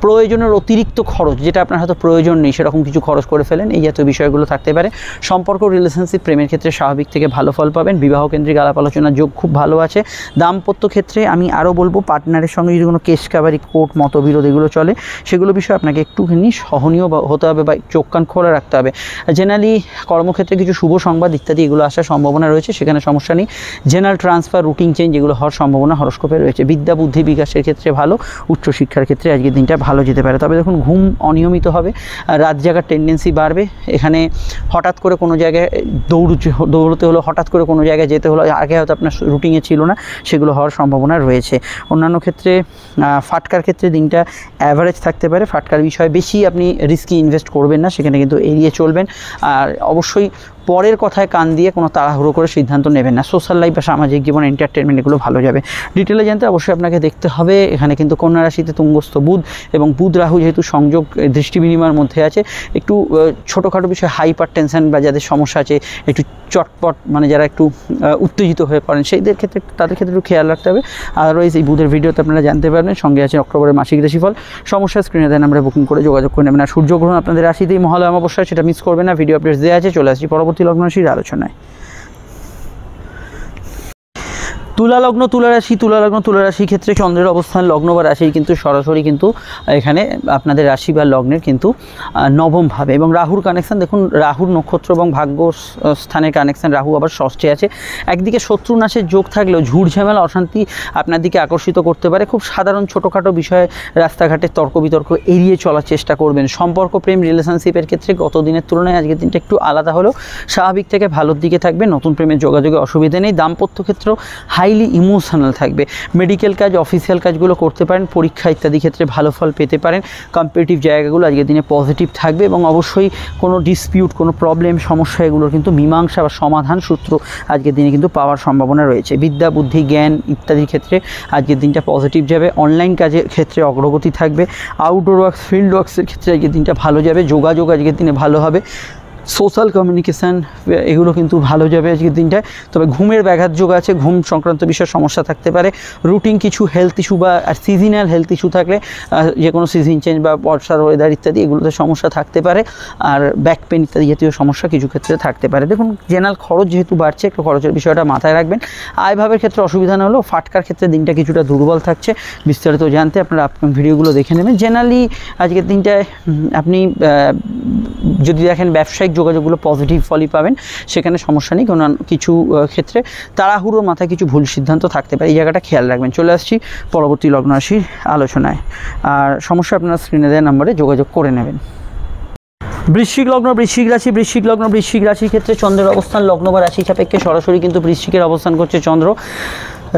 প্রয়োজনের অতিরিক্ত খরচ, যেটা আপনার হয়তো প্রয়োজন নেই সেরকম কিছু খরচ করে ফেলেন, এই জাতীয় বিষয়গুলো থাকতে পারে। সম্পর্ক, রিলেশনশিপ, প্রেমের ক্ষেত্রে স্বাভাবিক থেকে ভালো ফল পাবেন। বিবাহ কেন্দ্রিক আলাপ আলোচনার যোগ খুব ভালো আছে। দাম্পত্য ক্ষেত্রে আমি আরও বলবো পার্টনার পার্টনারের সঙ্গে যদি কোনো কেস কাবারি, কোর্ট, মতবিরোধ এগুলো চলে, সেগুলো বিষয়ে আপনাকে একটুখানি সহনীয় হতে হবে বা চোখ কান খোলা রাখতে হবে। জেনারেলি কর্মক্ষেত্রে কিছু শুভ সংবাদ ইত্যাদি এগুলো আসার সম্ভাবনা রয়েছে, সেখানে সমস্যা নেই। জেনারেল ট্রান্সফার, রুটিন চেঞ্জ এগুলো হওয়ার সম্ভাবনা হরস্কোপে রয়েছে। বিদ্যা বুদ্ধি বিকাশের ক্ষেত্রে ভালো, উচ্চশিক্ষার ক্ষেত্রে আজকের দিনটা ভালো যেতে পারে। তবে দেখুন ঘুম অনিয়মিত হবে, রাত জাগার টেন্ডেন্সি বাড়বে। এখানে হঠাৎ করে কোনো জায়গায় দৌড়তে হলো, হঠাৎ করে কোনো জায়গায় যেতে হলো, আগে হয়তো আপনার রুটিনে ছিল না, সেগুলো হওয়ার সম্ভাবনা রয়েছে। অন্যান্য ক্ষেত্রে ফাটকার ক্ষেত্রে দিনটা অ্যাভারেজ থাকতে পারে। ফাটকার বিষয়ে বেশি আপনি রিস্কি ইনভেস্ট করবেন না, সেখানে কিন্তু এড়িয়ে চলবেন। আর অবশ্যই পরের কথায় কান দিয়ে কোনো তাড়াহুড়ো করে সিদ্ধান্ত নেবেন না। সোশ্যাল লাইফ বা সামাজিক জীবন, এন্টারটেনমেন্ট এগুলো ভালো যাবে। ডিটেলে জানতে অবশ্যই আপনাকে দেখতে হবে। এখানে কিন্তু কন্যা রাশিতে তুঙ্গস্থ বুধ এবং বুধ রাহু যেহেতু সংযোগ দৃষ্টি বিনিময়ের মধ্যে আছে, একটু ছোটোখাটো বিষয়ে হাইপার টেনশন বা যাদের সমস্যা আছে, একটু চটপট মানে যারা একটু উত্তেজিত হয়ে পড়েন, সেইদের ক্ষেত্রে তাদের ক্ষেত্রে একটু খেয়াল রাখতে হবে। আদারওয়াইজ এই বুধের ভিডিওতে আপনারা জানতে পারবেন। সঙ্গে আছে অক্টোবরের মাসিক রাশিফল। সমস্যা স্ক্রিনে দেন, আমরা বুকিং করে যোগাযোগ করে নেবেন। আর সূর্যগ্রহণ আপনাদের রাশিতেই মহালয়া অমাবস্যা, সেটা মিস করবেন না। ভিডিও আপডেটস দেওয়া আছে, চলে আসছি পরবর্তী লগ্ন রাশির আলোচনায়। তুলা লগ্ন, তুলা রাশি, তুলা লগ্ন, তুলা রাশির ক্ষেত্রে চন্দ্রের অবস্থান লগ্ন বা রাশির কিন্তু সরাসরি কিন্তু এখানে আপনাদের রাশি বা লগ্নের কিন্তু নবমভাবে, এবং রাহুর কানেকশান দেখুন, রাহুর নক্ষত্র এবং ভাগ্য স্থানের কানেকশান, রাহু আবার ষষ্ঠে আছে। একদিকে শত্রু নাশের যোগ থাকলেও ঝুট ঝামেলা, অশান্তি আপনার দিকে আকর্ষিত করতে পারে। খুব সাধারণ ছোটোখাটো বিষয়ে রাস্তাঘাটে তর্ক বিতর্ক এড়িয়ে চলার চেষ্টা করবেন। সম্পর্ক, প্রেম, রিলেশনশিপের ক্ষেত্রে গত দিনের তুলনায় আজকের দিনটা একটু আলাদা হলেও স্বাভাবিক থেকে ভালোর দিকে থাকবে। নতুন প্রেমের যোগাযোগে অসুবিধা নেই। দাম্পত্য ক্ষেত্রেও হাইলি ইমোশনাল থাকবে। মেডিকেল কাজ, অফিসিয়াল কাজগুলো করতে পারেন। পরীক্ষা ইত্যাদি ক্ষেত্রে ভালো ফল পেতে পারেন। কম্পিটিটিভ জায়গাগুলো আজকের দিনে পজিটিভ থাকবে, এবং অবশ্যই কোনো ডিসপিউট, কোনো প্রবলেম, সমস্যা এগুলোর কিন্তু মীমাংসা বা সমাধান সূত্র আজকের দিনে কিন্তু পাওয়ার সম্ভাবনা রয়েছে। বিদ্যা বুদ্ধি জ্ঞান ইত্যাদির ক্ষেত্রে আজকের দিনটা পজিটিভ যাবে। অনলাইন কাজের ক্ষেত্রে অগ্রগতি থাকবে। আউটডোর ওয়ার্কস, ফিল্ড ওয়ার্কসের ক্ষেত্রে আজকের দিনটা ভালো যাবে। যোগাযোগ আজকের দিনে ভালো হবে। সোশ্যাল কমিউনিকেশান এগুলো কিন্তু ভালো যাবে আজকের দিনটায়। তবে ঘুমের ব্যাঘাত যোগ আছে, ঘুম সংক্রান্ত বিষয়ে সমস্যা থাকতে পারে। রুটিন কিছু হেলথ ইস্যু বা সিজনাল হেলথ ইস্যু থাকলে, যে কোনো সিজন চেঞ্জ বা বর্ষার ওয়েদার ইত্যাদি এগুলোতে সমস্যা থাকতে পারে। আর ব্যাক পেন ইত্যাদি জাতীয় সমস্যা কিছু ক্ষেত্রে থাকতে পারে। দেখুন জেনারেল খরচ যেহেতু বাড়ছে, একটু খরচের বিষয়টা মাথায় রাখবেন। আয়ভাবের ক্ষেত্রে অসুবিধা না হলেও ফাটকার ক্ষেত্রে দিনটা কিছুটা দুর্বল থাকছে। বিস্তারিত জানতে আপনারা ভিডিওগুলো দেখে নেবেন। জেনারেলি আজকের দিনটায় আপনি যদি দেখেন ব্যবসায়িক যোগাযোগগুলো পজিটিভ ফলই পাবেন, সেখানে সমস্যা নেই। কোনো কিছু ক্ষেত্রে তাড়াহুড়োর মাথায় কিছু ভুল সিদ্ধান্ত থাকতে পারে, এই জায়গাটা খেয়াল রাখবেন। চলে আসছি পরবর্তী লগ্ন রাশির আলোচনায়। আর সমস্যা আপনারা স্ক্রিনে দেওয়া নম্বরে যোগাযোগ করে নেবেন। বৃশ্চিক লগ্ন, বৃশ্চিক রাশি, বৃশ্চিক লগ্ন, বৃশ্চিক রাশির ক্ষেত্রে চন্দ্রের অবস্থান লগ্ন বা রাশি সাপেক্ষে সরাসরি কিন্তু বৃশ্চিকের অবস্থান করছে চন্দ্র।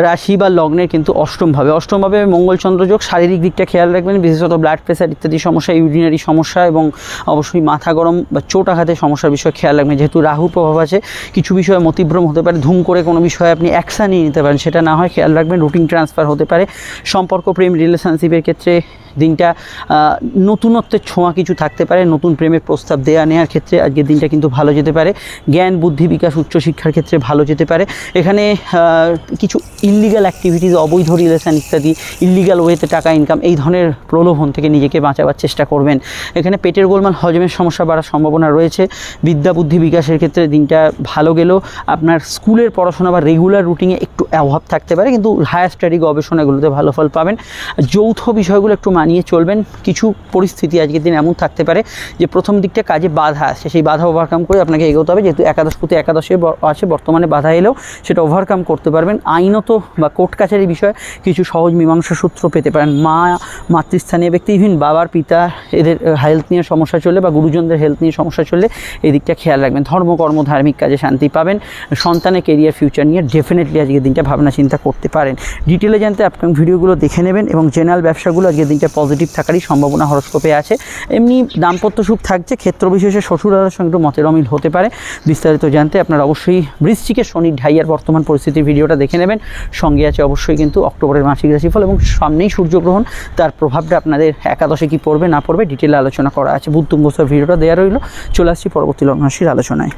রাশি বা লগ্নের কিন্তু অষ্টমভাবে মঙ্গল চন্দ্র যোগ। শারীরিক দিকটা খেয়াল রাখবেন, বিশেষত ব্লাড প্রেশার ইত্যাদি সমস্যা, ইউরিনারি সমস্যা এবং অবশ্যই মাথা গরম বা চোট আঘাতের সমস্যার বিষয়ে খেয়াল রাখবেন। যেহেতু রাহুর প্রভাব আছে, কিছু বিষয়ে মতিভ্রম হতে পারে। ধুম করে কোনো বিষয়ে আপনি অ্যাকশান নিয়ে নিতে পারেন, সেটা না হয় খেয়াল রাখবেন। রুটিন ট্রান্সফার হতে পারে। সম্পর্ক, প্রেম, রিলেশনশিপের ক্ষেত্রে দিনটা নতুনত্বের ছোঁয়া কিছু থাকতে পারে। নতুন প্রেমের প্রস্তাব দেওয়া নেওয়ার ক্ষেত্রে আজকের দিনটা কিন্তু ভালো যেতে পারে। জ্ঞান বুদ্ধি বিকাশ, উচ্চশিক্ষার ক্ষেত্রে ভালো যেতে পারে। এখানে কিছু ইললিগাল অ্যাক্টিভিটিস, অবৈধ রিলেশন ইত্যাদি, ইললিগাল ওয়েতে টাকা ইনকাম, এই ধরনের প্রলোভন থেকে নিজেকে বাঁচাবার চেষ্টা করবেন। এখানে পেটের গোলমাল, হজমের সমস্যা বাড়ার সম্ভাবনা রয়েছে। বিদ্যা বুদ্ধি বিকাশের ক্ষেত্রে দিনটা ভালো গেলেও আপনার স্কুলের পড়াশোনা বা রেগুলার রুটিনে একটু অভাব থাকতে পারে, কিন্তু হায়ার স্টাডি গবেষণাগুলোতে ভালো ফল পাবেন। যৌথ বিষয়গুলো একটু মানিয়ে চলবেন। কিছু পরিস্থিতি আজকের দিন এমন থাকতে পারে যে প্রথম দিকটা কাজে বাধা আসছে, সেই বাধা ওভারকাম করে আপনাকে এগোতে হবে। যেহেতু একাদশপতি একাদশে আছে, বর্তমানে বাধা এলেও সেটা ওভারকাম করতে পারবেন। আইনত বা কোর্ট কাছারি বিষয়ে কিছু সহজ মীমাংসা সূত্র পেতে পারেন। মাতৃস্থানীয় ব্যক্তি, ইভিন বাবার পিতা, এদের হেলথ নিয়ে সমস্যা চললে বা গুরুজনদের হেলথ নিয়ে সমস্যা চললে এই দিকটা খেয়াল রাখবেন। ধর্মকর্ম, ধার্মিক কাজে শান্তি পাবেন। সন্তানের কেরিয়ার, ফিউচার নিয়ে ডেফিনেটলি আজকের দিনটা ভাবনা চিন্তা করতে পারেন। ডিটেলে জানতে আপনি ভিডিওগুলো দেখে নেবেন, এবং জেনারেল ব্যবসাগুলো আজকের দিনটা পজিটিভ থাকারই সম্ভাবনা হরস্কোপে আছে। এমনি দাম্পত্য সুখ থাকছে, ক্ষেত্র বিশেষে শ্বশুরালয়ের সঙ্গে একটু মতের অমিল হতে পারে। বিস্তারিত জানতে আপনারা অবশ্যই বৃশ্চিকের শনির ঢাইয়ার বর্তমান পরিস্থিতির ভিডিওটা দেখে নেবেন। সঙ্গে আছে অবশ্যই কিন্তু অক্টোবরের মাসিক রাশিফল, এবং সামনেই সূর্যগ্রহণ, তার প্রভাবটা আপনাদের একাদশে কী পড়বে না পড়বে ডিটেলে আলোচনা করা আছে। বুধ তুঙ্গস্থ ভিডিওটা দেওয়া রইল। চলে আসছি পরবর্তী লগ্ন রাশির আলোচনায়।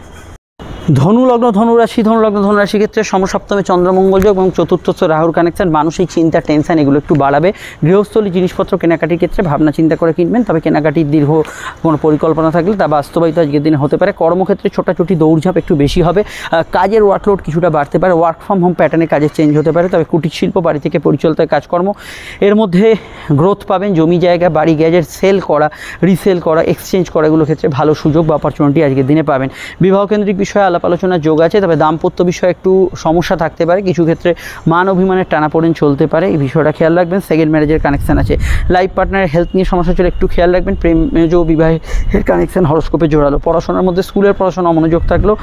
ধনুলগ্ন ধনুরাশি ক্ষেত্রে সমসপ্তমে চন্দ্রমঙ্গল যোগ এবং চতুর্থস্থ রাহুর কানেকশন মানসিক চিন্তা টেনশন এগুলো একটু বাড়াবে। গৃহস্থলী জিনিসপত্র কেনাকাটির ক্ষেত্রে ভাবনা চিন্তা করে কিনবেন, তবে কেনাকাটির দীর্ঘ কোনো পরিকল্পনা থাকলে তা বাস্তবায়িত আজকের দিনে হতে পারে। কর্মক্ষেত্রে ছোটাছুটি দৌড়ঝাঁপ একটু বেশি হবে, কাজের ওয়ার্কলোড কিছুটা বাড়তে পারে, ওয়ার্ক ফ্রম হোম প্যাটার্নে কাজের চেঞ্জ হতে পারে। তবে কুটির শিল্প, বাড়ি থেকে পরিচালিত কাজকর্ম এর মধ্যে গ্রোথ পাবেন। জমি জায়গা, বাড়ি, গ্যাজেট সেল করা, রিসেল করা, এক্সচেঞ্জ করা এগুলোর ক্ষেত্রে ভালো সুযোগ বা অপরচুনিটি আজকের দিনে পাবেন। বিবাহকেন্দ্রিক বিষয়ে আলাপ আলোচনার যোগ আছে, তবে দাম্পত্য বিষয়ে একটু সমস্যা থাকতে পারে, কিছু ক্ষেত্রে মান অভিমানের টানাপোড়েন চলতে পারে, এই বিষয়টা খেয়াল রাখবেন। সেকেন্ড ম্যারেজের কানেকশন আছে। লাইফ পার্টনারের হেলথ নিয়ে সমস্যা চলে একটু খেয়াল রাখবেন। প্রেমজ বিবাহের কানেকশন হরস্কোপে জোড়ালো। পড়াশোনার মধ্যে স্কুলের পড়াশোনা মনোযোগ থাকলেও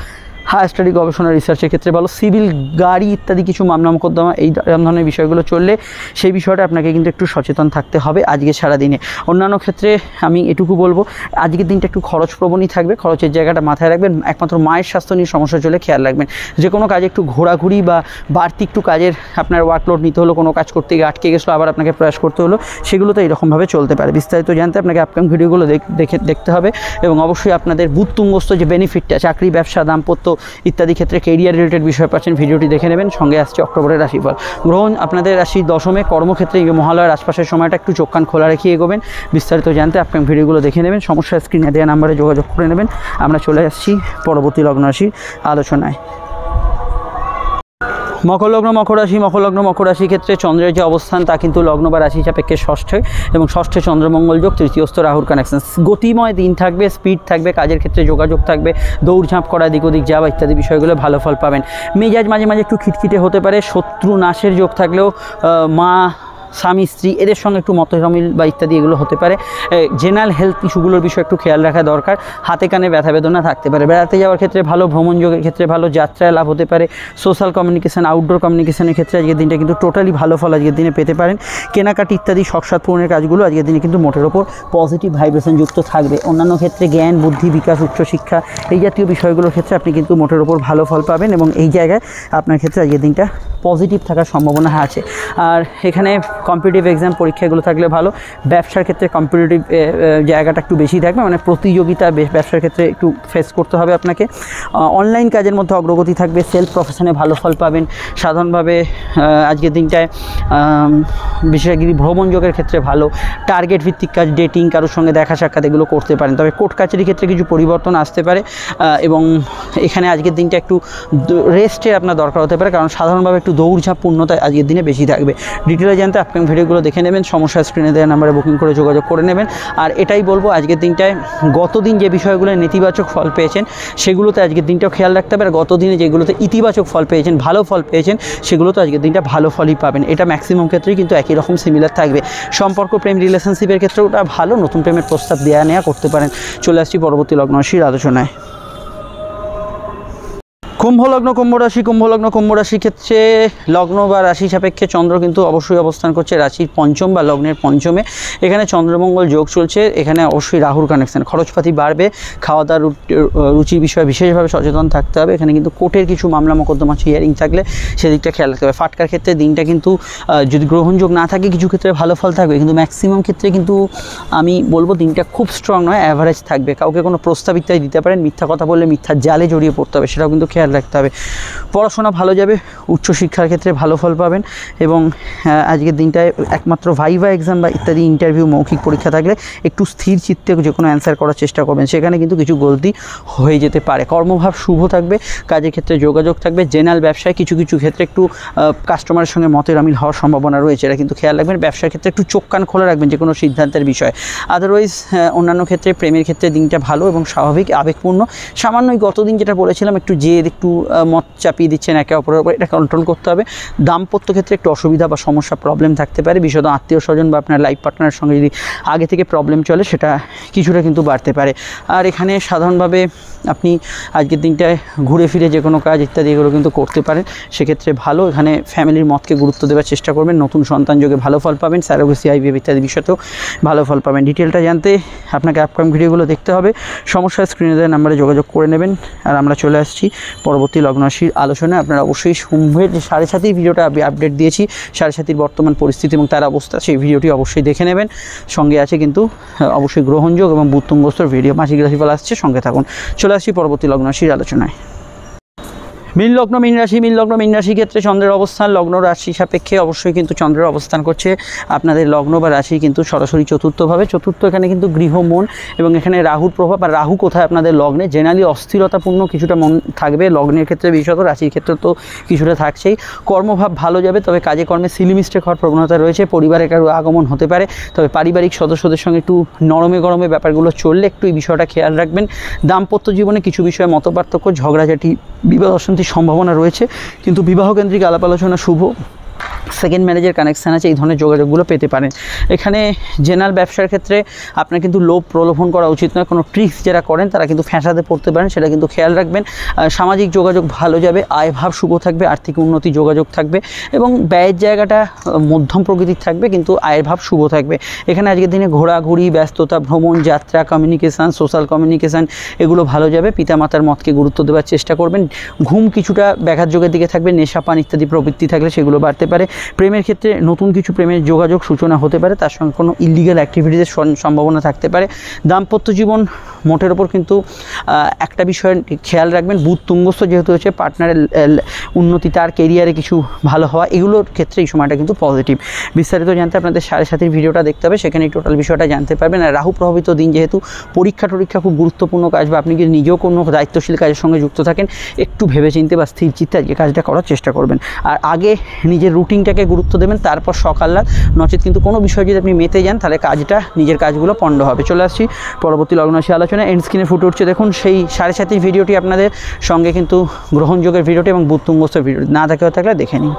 হায়ার স্টাডি, গবেষণা, রিসার্চের ক্ষেত্রে ভালো। সিভিল, গাড়ি ইত্যাদি কিছু মামলা মোকদ্দমা এই ধরনের বিষয়গুলো চললে সেই বিষয়টা আপনাকে কিন্তু একটু সচেতন থাকতে হবে আজকে সারাদিনে। অন্যান্য ক্ষেত্রে আমি এটুকু বলবো, আজকের দিনটা একটু খরচপ্রবণই থাকবে, খরচের জায়গাটা মাথায় রাখবেন। একমাত্র মায়ের স্বাস্থ্য নিয়ে সমস্যা চলে খেয়াল রাখবেন। যে কোনো কাজে একটু ঘোরাঘুরি বা বাড়তি একটু কাজের আপনার ওয়ার্কলোড নিতে হলো, কোনো কাজ করতে গিয়ে আটকে গেছিলো, আবার আপনাকে প্রয়াস করতে হলো, সেগুলো তো এইরকমভাবে চলতে পারে। বিস্তারিত জানতে আপনাকে আপকামিং ভিডিওগুলো দেখতে হবে এবং অবশ্যই আপনাদের বুধতুঙ্গস্থ যে বেনিফিটটা, চাকরি, ব্যবসা, দাম্পত্য ইত্যাদি ক্ষেত্রে কেরিয়ার রিলেটেড বিষয় পাচ্ছেন, ভিডিওটি দেখে নেবেন। সঙ্গে আসছে অক্টোবরের রাশিফল। গ্রহণ আপনাদের রাশি দশমে, কর্মক্ষেত্রে মহালয়ার আশপাশের সময়টা একটু চোখ কান খোলা রেখে এগোবেন। বিস্তারিত জানতে আপকামিং ভিডিওগুলো দেখে নেবেন। সমস্যা স্ক্রিনে দেওয়া নাম্বারে যোগাযোগ করে নেবেন। আমরা চলে আসছি পরবর্তী লগ্ন রাশির আলোচনায়। মকর রাশি ক্ষেত্রে চন্দ্রের যে অবস্থান তা কিন্তু লগ্ন বা রাশি সাপেক্ষে ষষ্ঠে, এবং ষষ্ঠে চন্দ্রমঙ্গল যোগ, তৃতীয়স্থ রাহুর কানেকশন। গতিময় দিন থাকবে, স্পিড থাকবে, কাজের ক্ষেত্রে যোগাযোগ থাকবে, দৌড়ঝাঁপ করা, দিক ওদিক যাওয়া ইত্যাদি বিষয়গুলো ভালো ফল পাবেন। মেজাজ মাঝে মাঝে একটু খিটখিটে হতে পারে। শত্রু নাশের যোগ থাকলেও মা, স্বামী, স্ত্রী এদের সঙ্গে একটু মতমিল বা ইত্যাদি এগুলো হতে পারে। জেনারেল হেলথ ইস্যুগুলোর বিষয়ে একটু খেয়াল রাখা দরকার। হাতে কানে ব্যথা বেদনা থাকতে পারে। বেড়াতে যাওয়ার ক্ষেত্রে ভালো, ভ্রমণ যোগের ক্ষেত্রে ভালো, যাত্রায় লাভ হতে পারে। সোশ্যাল কমিউনিকেশান, আউটডোর কমিউনিকেশনের ক্ষেত্রে আজকের দিনটা কিন্তু টোটালি ভালো ফল আজকের দিনে পেতে পারেন। কেনাকাটি ইত্যাদি শখসাদ পূরণের কাজগুলো আজকের দিনে কিন্তু মোটের ওপর পজিটিভ ভাইব্রেশন যুক্ত থাকবে। অন্যান্য ক্ষেত্রে জ্ঞান, বুদ্ধি, বিকাশ, উচ্চশিক্ষা এই জাতীয় বিষয়গুলোর ক্ষেত্রে আপনি কিন্তু মোটের ওপর ভালো ফল পাবেন এবং এই জায়গায় আপনার ক্ষেত্রে আজকের দিনটা পজিটিভ থাকার সম্ভাবনা আছে। আর এখানে কম্পিটিটিভ এক্সাম, পরীক্ষাগুলো থাকলে ভালো। ব্যবসার ক্ষেত্রে কম্পিটিটিভ জায়গাটা একটু বেশি থাকবে, মানে প্রতিযোগিতা ব্যবসার ক্ষেত্রে একটু ফেস করতে হবে আপনাকে। অনলাইন কাজের মধ্যে অগ্রগতি থাকবে। সেলফ প্রফেশনে ভালো ফল পাবেন। সাধারণভাবে আজকের দিনটায় বিশেষজ্ঞ ভ্রমণ যোগের ক্ষেত্রে ভালো। টার্গেট ভিত্তিক কাজ, ডেটিং, কারোর সঙ্গে দেখা সাক্ষাৎ এগুলো করতে পারেন। তবে কোর্ট কাছারির ক্ষেত্রে কিছু পরিবর্তন আসতে পারে এবং এখানে আজকের দিনটা একটু রেস্টের আপনার দরকার হতে পারে, কারণ সাধারণভাবে একটু দৌড়ঝাঁপ পূর্ণতা আজকের দিনে বেশি থাকবে। ডিটেলে জানতে আপকামিং ভিডিওগুলো দেখে নেবেন। সমস্যা স্ক্রিনে দেওয়া নাম্বারে বুকিং করে যোগাযোগ করে নেবেন। আর এটাই বলবো, আজকের দিনটায় গতদিন যে বিষয়গুলো নেতিবাচক ফল পেয়েছেন সেগুলোতে আজকের দিনটাও খেয়াল রাখতে হবে। আর গত দিনে যেগুলোতে ইতিবাচক ফল পেয়েছেন, ভালো ফল পেয়েছেন, সেগুলোতে আজকের দিনটা ভালো ফলই পাবেন। এটা ম্যাক্সিমাম ক্ষেত্রেই কিন্তু একই রকম সিমিলার থাকবে। সম্পর্ক, প্রেম, রিলেশনশিপের ক্ষেত্রেও ওটা ভালো। নতুন প্রেমের প্রস্তাব দেওয়া নেওয়া করতে পারেন। চলে আসছি পরবর্তী লগ্ন রাশির আলোচনায়। কুম্ভ লগ্ন রাশির ক্ষেত্রে লগ্ন বা রাশি সাপেক্ষে চন্দ্র কিন্তু অবশ্যই অবস্থান করছে রাশির পঞ্চম বা লগ্নের পঞ্চমে। এখানে চন্দ্রমঙ্গল যোগ চলছে। এখানে অবশ্যই রাহুর কানেকশন। খরচপাতি বাড়বে। খাওয়া দাওয়ার রুচির বিষয়ে বিশেষভাবে সচেতন থাকতে হবে। এখানে কিন্তু কোর্টের কিছু মামলা মোকদ্দমা হিয়ারিং থাকলে সেদিকটা খেয়াল রাখতে হবে। ফাটকার ক্ষেত্রে দিনটা কিন্তু যদি গ্রহণযোগ না থাকে কিছু ক্ষেত্রে ভালো ফল থাকবে, কিন্তু ম্যাক্সিমাম ক্ষেত্রে কিন্তু আমি বলবো দিনটা খুব স্ট্রং নয়, অ্যাভারেজ থাকবে। কাউকে কোনো প্রস্তাব ইত্যাদি দিতে পারেন, মিথ্যা কথা বললে মিথ্যার জালে জড়িয়ে পড়তে হবে, সেটাও কিন্তু খেয়াল রাখতে হবে। পড়াশোনা ভালো যাবে। উচ্চশিক্ষার ক্ষেত্রে ভালো ফল পাবেন এবং আজকের দিনটায় একমাত্র ভাইভা এক্সাম বা ইত্যাদি ইন্টারভিউ, মৌখিক পরীক্ষা থাকলে একটু স্থির চিত্তে যে কোনো অ্যান্সার করার চেষ্টা করবেন, সেখানে কিন্তু কিছু গলতি হয়ে যেতে পারে। কর্মভাব শুভ থাকবে। কাজের ক্ষেত্রে যোগাযোগ থাকবে। জেনারেল ব্যবসায় কিছু কিছু ক্ষেত্রে একটু কাস্টমারের সঙ্গে মতের অমিল হওয়ার সম্ভাবনা রয়েছে, এটা কিন্তু খেয়াল রাখবেন। ব্যবসার ক্ষেত্রে একটু চোখ কান খোলা রাখবেন যে কোনো সিদ্ধান্তের বিষয়ে। আদারওয়াইজ অন্যান্য ক্ষেত্রে প্রেমের ক্ষেত্রে দিনটা ভালো এবং স্বাভাবিক, আবেগপূর্ণ। সামান্যই গতদিন যেটা বলেছিলাম, একটু জেদ, একটু মত চাপিয়ে দিচ্ছেন একে অপরের উপর, এটা কন্ট্রোল করতে হবে। দাম্পত্য ক্ষেত্রে একটু অসুবিধা বা সমস্যা, প্রবলেম থাকতে পারে। বিশেষত আত্মীয় স্বজন বা আপনার লাইফ পার্টনারের সঙ্গে যদি আগে থেকে প্রবলেম চলে, সেটা কিছুটা কিন্তু বাড়তে পারে। আর এখানে সাধারণভাবে আপনি আজকের দিনটায় ঘুরে ফিরে যে কোনো কাজ ইত্যাদি এগুলো কিন্তু করতে পারেন, সেক্ষেত্রে ভালো। এখানে ফ্যামিলির মতকে গুরুত্ব দেওয়ার চেষ্টা করবেন। নতুন সন্তান যোগে ভালো ফল পাবেন। স্যারোগেসি, আইভিএফ ইত্যাদি বিষয়তেও ভালো ফল পাবেন। ডিটেলটা জানতে আপনাকে আপকামিং ভিডিওগুলো দেখতে হবে। সমস্যা স্ক্রিনে দেওয়া নাম্বারে যোগাযোগ করে নেবেন। আর আমরা চলে আসছি পরবর্তী লগ্ন রাশির আলোচনায়। আপনারা অবশ্যই কুম্ভের যে 7.5 ভিডিওটা আপডেট দিয়েছি, 7.5 বর্তমান পরিস্থিতি এবং তার অবস্থা, সেই ভিডিওটি অবশ্যই দেখে নেবেন। সঙ্গে আছে কিন্তু অবশ্যই গ্রহণযোগ এবং বুধতুঙ্গস্থর ভিডিও, মাসিক রাশিফল আসছে, সঙ্গে থাকুন। চলে আসছি পরবর্তী লগ্ন রাশির আলোচনায়। মীন লগ্ন মীন রাশি ক্ষেত্রে চন্দ্রের অবস্থান লগ্ন রাশি সাপেক্ষে অবশ্যই কিন্তু চন্দ্রের অবস্থান করছে আপনাদের লগ্ন বা রাশি কিন্তু সরাসরি চতুর্থভাবে। চতুর্থ এখানে কিন্তু গৃহ মন এবং এখানে রাহুর প্রভাব, আর রাহু কোথায় আপনাদের লগ্নে, জেনারেলি অস্থিরতাপূর্ণ কিছুটা মন থাকবে লগ্নের ক্ষেত্রে, বিশেষত রাশির ক্ষেত্রে তো কিছুটা থাকছেই। কর্মভাব ভালো যাবে, তবে কাজে কর্মে সিলি মিস্টেক হওয়ার প্রবণতা রয়েছে। পরিবারে কারো আগমন হতে পারে, তবে পারিবারিক সদস্যদের সঙ্গে একটু নরমে গরমে ব্যাপারগুলো চললে একটু এই বিষয়টা খেয়াল রাখবেন। দাম্পত্য জীবনে কিছু বিষয়ে মতপার্থক্য, ঝগড়াঝাটি, বিবাদ অশান্তির সম্ভাবনা রয়েছে, কিন্তু বিবাহকেন্দ্রিক আলাপ আলোচনা শুভ। সেকেন্ড ম্যারেজের কানেকশান আছে, এই ধরনের যোগাযোগগুলো পেতে পারেন। এখানে জেনারেল ব্যবসার ক্ষেত্রে আপনার কিন্তু লোভ প্রলোভন করা উচিত নয়। কোনো ট্রিক্স যারা করেন তারা কিন্তু ফ্যাঁসাতে পড়তে পারেন, সেটা কিন্তু খেয়াল রাখবেন। সামাজিক যোগাযোগ ভালো যাবে, আয়ভাব শুভ থাকবে, আর্থিক উন্নতি যোগাযোগ থাকবে এবং ব্যয়ের জায়গাটা মধ্যম প্রকৃতির থাকবে, কিন্তু আয়ের ভাব শুভ থাকবে। এখানে আজকের দিনে ঘোরাঘুরি, ব্যস্ততা, ভ্রমণ, যাত্রা, কমিউনিকেশান, সোশ্যাল কমিউনিকেশান এগুলো ভালো যাবে। পিতামাতার মতকে গুরুত্ব দেওয়ার চেষ্টা করবেন। ঘুম কিছুটা ব্যাঘাত যোগের দিকে থাকবে, নেশাপান ইত্যাদি প্রবৃত্তি থাকলে সেগুলো বাড়তে পারে। প্রেমের ক্ষেত্রে নতুন কিছু প্রেমের যোগাযোগ সূচনা হতে পারে, তার সঙ্গে কোনো ইলিগাল অ্যাক্টিভিটিসের সম্ভাবনা থাকতে পারে। দাম্পত্য জীবন মোটের ওপর কিন্তু একটা বিষয় খেয়াল রাখবেন, বুধ তুঙ্গস্থ যেহেতু হচ্ছে, পার্টনারের উন্নতি, তার কেরিয়ারে কিছু ভালো হওয়া, এগুলোর ক্ষেত্রে এই সময়টা কিন্তু পজিটিভ। বিস্তারিত জানতে আপনাদের 7.5 ভিডিওটা দেখতে হবে, সেখানে টোটাল বিষয়টা জানতে পারবেন। আর রাহু প্রভাবিত দিন যেহেতু, পরীক্ষা খুব গুরুত্বপূর্ণ কাজ, বা আপনি যদি নিজেও কোনো দায়িত্বশীল কাজের সঙ্গে যুক্ত থাকেন, একটু ভেবেচিন্তে বা স্থির চিত্তে আজকে কাজটা করার চেষ্টা করবেন। আর আগে নিজের রুটিনটাকে গুরুত্ব দেবেন, তারপর সকাল্লাদ। নচেত কিন্তু কোনো বিষয় যদি আপনি মেতে যান, তাহলে কাজটা, নিজের কাজগুলো পণ্ড হবে। চলে আসছি পরবর্তী লগ্নরাশি আলোচনা। এন্ড স্ক্রিনে ফুটে উঠছে দেখুন সেই 7.5 ভিডিওটি আপনাদের সঙ্গে কিন্তু গ্রহণযোগের ভিডিওটি এবং বুধ তুঙ্গস্থ ভিডিওটি না থাকলে দেখে নিন।